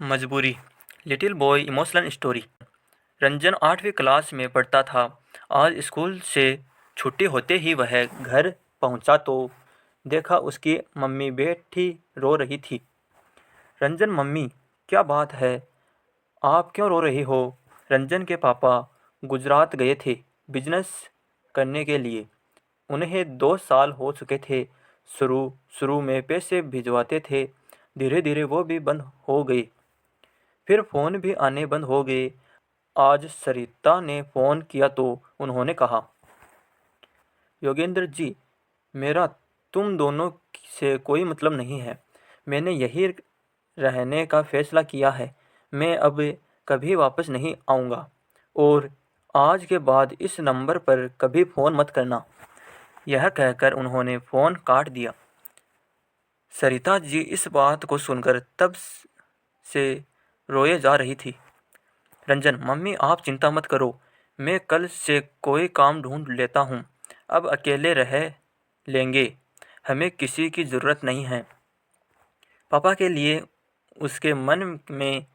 मजबूरी। Little boy emotional story. Ranjan 8वीं class में पढ़ता था। आज स्कूल से छुट्टी होते ही वह घर पहुंचा तो देखा उसकी मम्मी बैठी रो रही थी। रंजन, मम्मी, क्या बात है? आप क्यों रो रही हो? रंजन के पापा गुजरात गए थे बिजनेस करने के लिए। उन्हें 2 साल हो चुके थे। शुरू शुरू में पैसे भिजवाते थे, धीरे धीरे वो भी बंद हो गए। फिर फ़ोन भी आने बंद हो गए। आज सरिता ने फ़ोन किया तो उन्होंने कहा, योगेंद्र जी, मेरा तुम दोनों से कोई मतलब नहीं है। मैंने यहीं रहने का फ़ैसला किया है। मैं अब कभी वापस नहीं आऊँगा और आज के बाद इस नंबर पर कभी फ़ोन मत करना। यह कहकर उन्होंने फ़ोन काट दिया। सरिता जी इस बात को सुनकर तब से रोए जा रही थी। रंजन, मम्मी आप चिंता मत करो, मैं कल से कोई काम ढूंढ लेता हूँ। अब अकेले रह लेंगे, हमें किसी की ज़रूरत नहीं है। पापा के लिए उसके मन में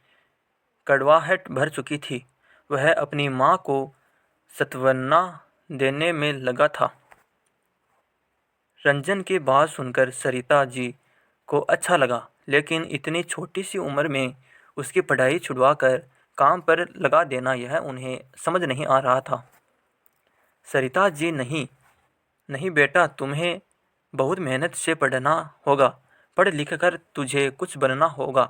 कड़वाहट भर चुकी थी। वह अपनी माँ को सांत्वना देने में लगा था। रंजन की बात सुनकर सरिता जी को अच्छा लगा, लेकिन इतनी छोटी सी उम्र में उसकी पढ़ाई छुड़वाकर काम पर लगा देना यह उन्हें समझ नहीं आ रहा था। सरिता जी, नहीं नहीं बेटा, तुम्हें बहुत मेहनत से पढ़ना होगा। पढ़ लिख कर तुझे कुछ बनना होगा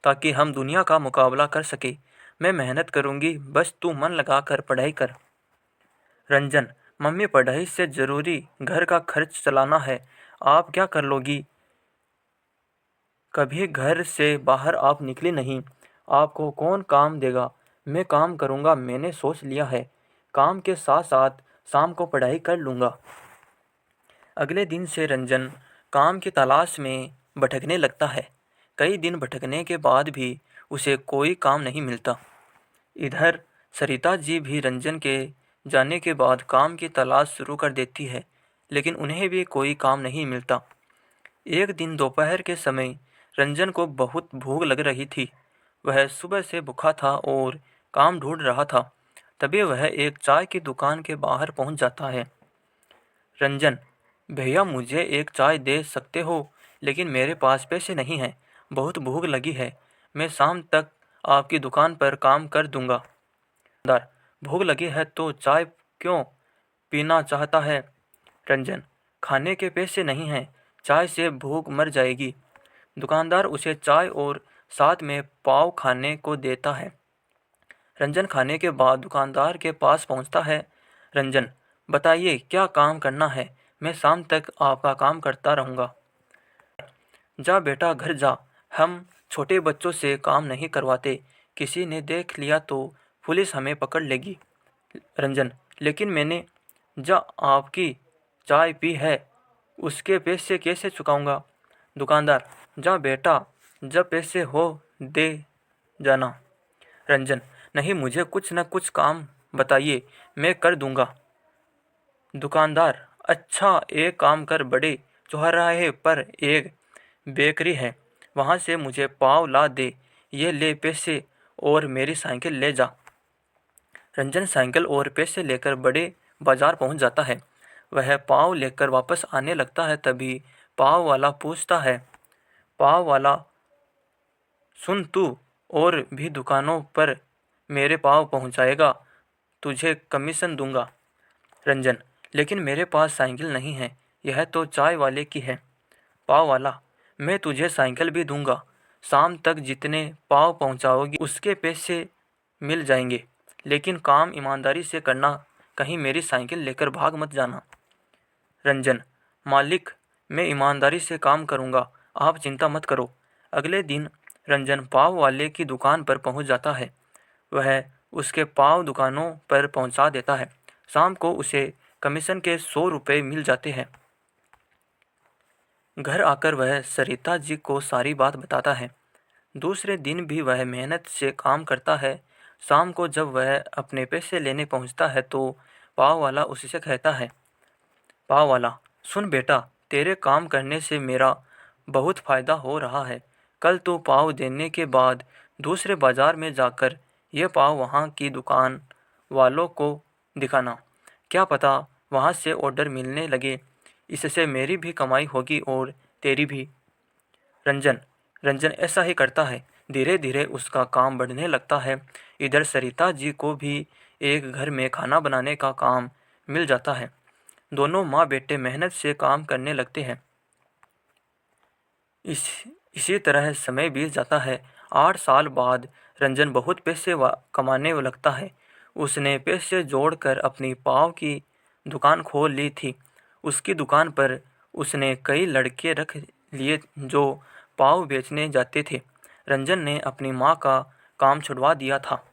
ताकि हम दुनिया का मुकाबला कर सके। मैं मेहनत करूँगी, बस तू मन लगा कर पढ़ाई कर। रंजन, मम्मी पढ़ाई से ज़रूरी घर का खर्च चलाना है। आप क्या कर लोगी? कभी घर से बाहर आप निकली नहीं, आपको कौन काम देगा? मैं काम करूँगा, मैंने सोच लिया है। काम के साथ साथ शाम को पढ़ाई कर लूँगा। अगले दिन से रंजन काम की तलाश में भटकने लगता है। कई दिन भटकने के बाद भी उसे कोई काम नहीं मिलता। इधर सरिता जी भी रंजन के जाने के बाद काम की तलाश शुरू कर देती है, लेकिन उन्हें भी कोई काम नहीं मिलता। एक दिन दोपहर के समय रंजन को बहुत भूख लग रही थी। वह सुबह से भूखा था और काम ढूंढ रहा था। तभी वह एक चाय की दुकान के बाहर पहुंच जाता है। रंजन, भैया मुझे एक चाय दे सकते हो? लेकिन मेरे पास पैसे नहीं हैं। बहुत भूख लगी है। मैं शाम तक आपकी दुकान पर काम कर दूंगा। दुकानदार, भूख लगी है तो चाय क्यों पीना चाहता है? रंजन, खाने के पैसे नहीं हैं, चाय से भूख मर जाएगी। दुकानदार उसे चाय और साथ में पाव खाने को देता है। रंजन खाने के बाद दुकानदार के पास पहुंचता है। रंजन, बताइए क्या काम करना है? मैं शाम तक आपका काम करता रहूँगा। जा बेटा घर जा, हम छोटे बच्चों से काम नहीं करवाते। किसी ने देख लिया तो पुलिस हमें पकड़ लेगी। रंजन, लेकिन मैंने जा आपकी चाय पी है, उसके पैसे कैसे चुकाऊंगा? दुकानदार, जा बेटा, जब पैसे हो दे जाना। रंजन, नहीं, मुझे कुछ न कुछ काम बताइए, मैं कर दूंगा। दुकानदार, अच्छा एक काम कर, बड़े चौराहे पर एक बेकरी है, वहाँ से मुझे पाव ला दे। ये ले पैसे और मेरी साइकिल ले जा। रंजन साइकिल और पैसे लेकर बड़े बाजार पहुँच जाता है। वह पाव लेकर वापस आने लगता है, तभी पाव वाला पूछता है, पाव वाला, सुन, तू और भी दुकानों पर मेरे पाव पहुँचाएगा, तुझे कमीशन दूंगा। रंजन, लेकिन मेरे पास साइकिल नहीं है, यह तो चाय वाले की है। पाव वाला, मैं तुझे साइकिल भी दूंगा। शाम तक जितने पाव पहुंचाओगी उसके पैसे मिल जाएंगे, लेकिन काम ईमानदारी से करना, कहीं मेरी साइकिल लेकर भाग मत जाना। रंजन, मालिक, मैं ईमानदारी से काम करूंगा, आप चिंता मत करो। अगले दिन रंजन पाव वाले की दुकान पर पहुंच जाता है। वह उसके पाव दुकानों पर पहुंचा देता है। शाम को उसे कमीशन के 100 रुपये मिल जाते हैं। घर आकर वह सरिता जी को सारी बात बताता है। दूसरे दिन भी वह मेहनत से काम करता है। शाम को जब वह अपने पैसे लेने पहुंचता है तो पाव वाला उससे कहता है, पाव वाला, सुन बेटा, तेरे काम करने से मेरा बहुत फ़ायदा हो रहा है। कल तू पाव देने के बाद दूसरे बाजार में जाकर ये पाव वहाँ की दुकान वालों को दिखाना। क्या पता वहाँ से ऑर्डर मिलने लगे। इससे मेरी भी कमाई होगी और तेरी भी। रंजन रंजन ऐसा ही करता है। धीरे धीरे उसका काम बढ़ने लगता है। इधर सरिता जी को भी एक घर में खाना बनाने का काम मिल जाता है। दोनों माँ बेटे मेहनत से काम करने लगते हैं। इस इसी तरह समय बीत जाता है। 8 साल बाद रंजन बहुत पैसे कमाने लगता है। उसने पैसे जोड़कर अपनी पाव की दुकान खोल ली थी। उसकी दुकान पर उसने कई लड़के रख लिए जो पाव बेचने जाते थे। रंजन ने अपनी माँ का काम छुड़वा दिया था।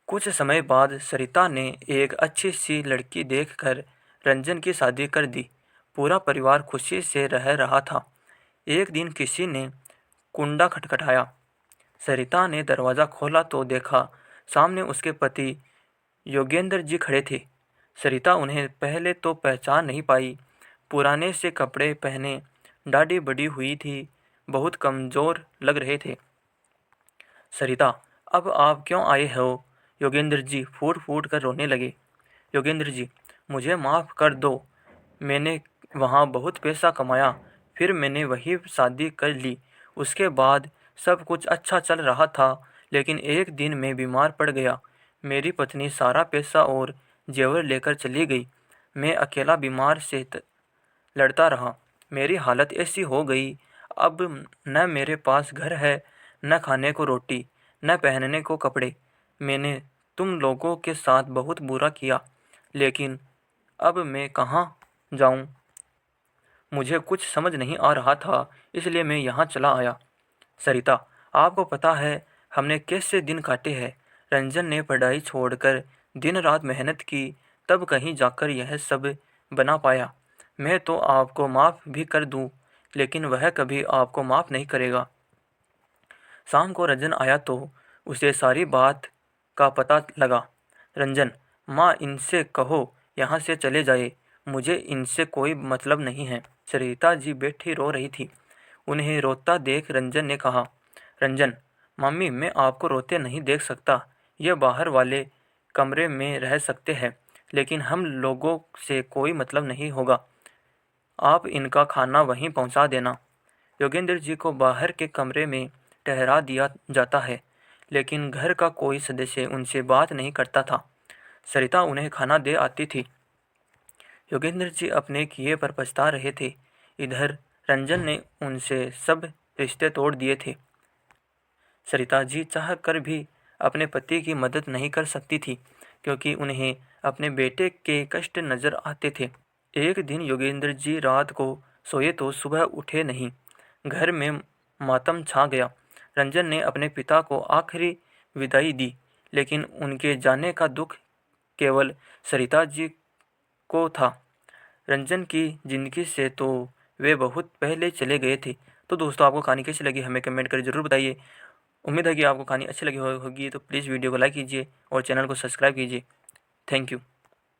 कुछ समय बाद सरिता ने एक अच्छी सी लड़की देखकर रंजन की शादी कर दी। पूरा परिवार खुशी से रह रहा था। एक दिन किसी ने कुंडा खटखटाया। सरिता ने दरवाज़ा खोला तो देखा सामने उसके पति योगेंद्र जी खड़े थे। सरिता उन्हें पहले तो पहचान नहीं पाई। पुराने से कपड़े पहने, दाढ़ी बड़ी हुई थी, बहुत कमज़ोर लग रहे थे। सरिता, अब आप क्यों आए हो? योगेंद्र जी फूट फूट कर रोने लगे। योगेंद्र जी, मुझे माफ़ कर दो। मैंने वहाँ बहुत पैसा कमाया, फिर मैंने वही शादी कर ली। उसके बाद सब कुछ अच्छा चल रहा था, लेकिन एक दिन मैं बीमार पड़ गया। मेरी पत्नी सारा पैसा और जेवर लेकर चली गई। मैं अकेला बीमार से लड़ता रहा। मेरी हालत ऐसी हो गई, अब न मेरे पास घर है, न खाने को रोटी, न पहनने को कपड़े। मैंने तुम लोगों के साथ बहुत बुरा किया, लेकिन अब मैं कहाँ जाऊँ? मुझे कुछ समझ नहीं आ रहा था, इसलिए मैं यहाँ चला आया। सरिता, आपको पता है हमने कैसे दिन काटे हैं? रंजन ने पढ़ाई छोड़कर दिन रात मेहनत की, तब कहीं जाकर यह सब बना पाया। मैं तो आपको माफ़ भी कर दूँ, लेकिन वह कभी आपको माफ़ नहीं करेगा। शाम को रंजन आया तो उसे सारी बात का पता लगा। रंजन, माँ इनसे कहो यहाँ से चले जाए, मुझे इनसे कोई मतलब नहीं है। सरिता जी बैठी रो रही थी। उन्हें रोता देख रंजन ने कहा, रंजन, मम्मी मैं आपको रोते नहीं देख सकता। यह बाहर वाले कमरे में रह सकते हैं, लेकिन हम लोगों से कोई मतलब नहीं होगा। आप इनका खाना वहीं पहुंचा देना। योगेंद्र जी को बाहर के कमरे में ठहरा दिया जाता है, लेकिन घर का कोई सदस्य उनसे बात नहीं करता था। सरिता उन्हें खाना दे आती थी। योगेंद्र जी अपने किए पर पछता रहे थे। इधर रंजन ने उनसे सब रिश्ते तोड़ दिए थे। सरिता जी चाह कर भी अपने पति की मदद नहीं कर सकती थी, क्योंकि उन्हें अपने बेटे के कष्ट नजर आते थे। एक दिन योगेंद्र जी रात को सोए तो सुबह उठे नहीं। घर में मातम छा गया। रंजन ने अपने पिता को आखिरी विदाई दी, लेकिन उनके जाने का दुख केवल सरिता जी को था। रंजन की ज़िंदगी से तो वे बहुत पहले चले गए थे। तो दोस्तों, आपको कहानी कैसी लगी हमें कमेंट कर ज़रूर बताइए। उम्मीद है कि आपको कहानी अच्छी लगी होगी, तो प्लीज़ वीडियो को लाइक कीजिए और चैनल को सब्सक्राइब कीजिए। Thank you.